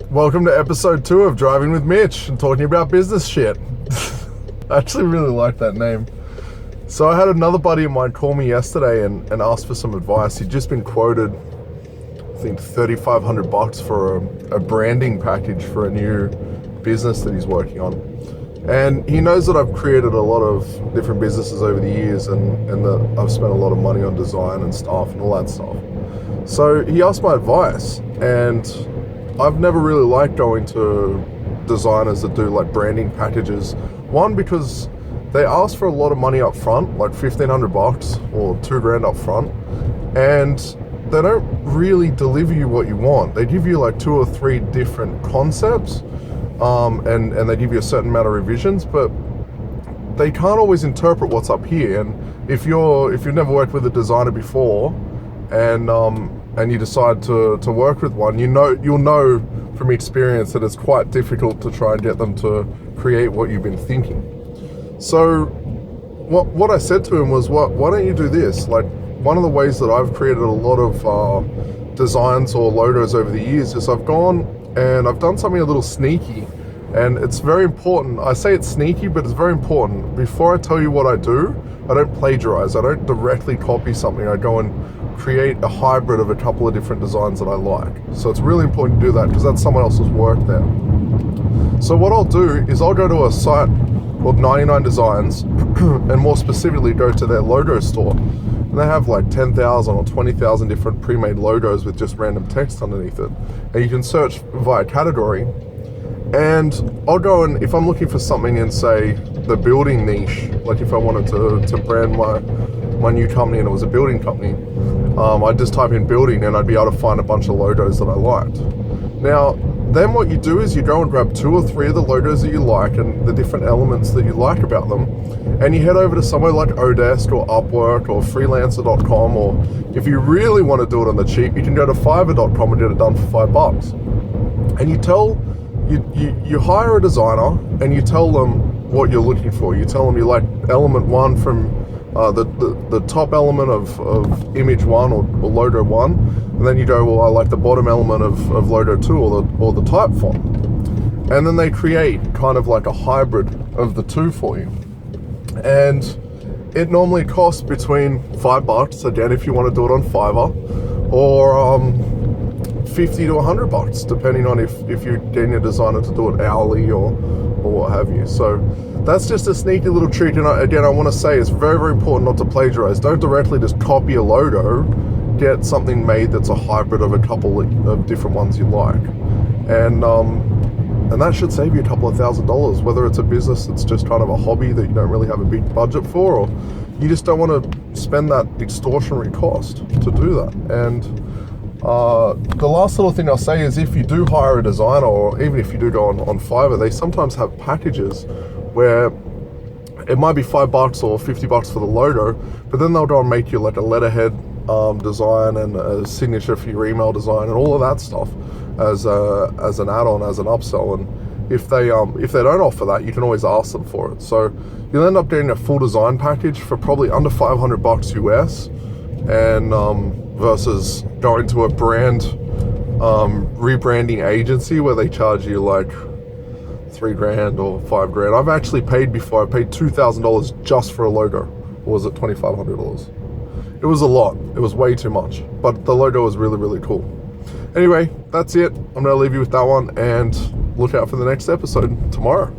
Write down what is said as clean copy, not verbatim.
Welcome to episode 2 of Driving with Mitch and talking about business shit. I actually really like that name. So I had another buddy of mine call me yesterday and ask for some advice. He'd just been quoted, I think, $3,500 for a branding package for a new business that he's working on. And he knows that I've created a lot of different businesses over the years and that I've spent a lot of money on design and stuff and all that stuff. So he asked my advice, and I've never really liked going to designers that do like branding packages. One, because they ask for a lot of money up front, like $1,500 or $2,000 up front, and they don't really deliver you what you want. They give you like 2 or 3 different concepts, and they give you a certain amount of revisions, but they can't always interpret what's up here. And if you've never worked with a designer before, and you decide to work with one, you'll know from experience that it's quite difficult to try and get them to create what you've been thinking. So what I said to him was, why don't you do this? Like, one of the ways that I've created a lot of designs or logos over the years is I've gone and I've done something a little sneaky, and it's very important. I say it's sneaky, but it's very important. Before I tell you what I do, I don't plagiarize. I don't directly copy something. I go and create a hybrid of a couple of different designs that I like. So it's really important to do that because that's someone else's work there. So what I'll do is I'll go to a site called 99 Designs and more specifically go to their logo store. And they have like 10,000 or 20,000 different pre-made logos with just random text underneath it. And you can search via category. And I'll go, and if I'm looking for something in, say, the building niche, like if I wanted to brand my new company and it was a building company, I'd just type in building and I'd be able to find a bunch of logos that I liked. Now, then what you do is you go and grab 2 or 3 of the logos that you like and the different elements that you like about them, and you head over to somewhere like Odesk or Upwork or freelancer.com, or if you really want to do it on the cheap, you can go to fiverr.com and get it done for $5. And you hire a designer and you tell them what you're looking for. You tell them you like element 1 from the top element of image 1 or logo 1, and then you go, well, I like the bottom element of logo 2 or the type font. And then they create kind of like a hybrid of the two for you. And it normally costs between $5, again, if you want to do it on Fiverr, or $50 to $100, depending on if you're getting a designer to do it hourly or what have you. So that's just a sneaky little trick. And again, I want to say it's very, very important not to plagiarize. Don't directly just copy a logo. Get something made that's a hybrid of a couple of different ones you like. And that should save you a couple of $1,000s, whether it's a business that's just kind of a hobby that you don't really have a big budget for, or you just don't want to spend that extortionary cost to do that. And the last little thing I'll say is, if you do hire a designer, or even if you do go on Fiverr, they sometimes have packages where it might be $5 or $50 for the logo, but then they'll go and make you like a letterhead design and a signature for your email design and all of that stuff as an add-on, as an upsell. And if they don't offer that, you can always ask them for it. So you'll end up getting a full design package for probably under $500 US, and versus going to a brand rebranding agency where they charge you like $3,000 or $5,000. I've actually paid before. I paid $2,000 just for a logo. Or was it $2,500? It was a lot. It was way too much. But the logo was really, really cool. Anyway, that's it. I'm going to leave you with that one, and look out for the next episode tomorrow.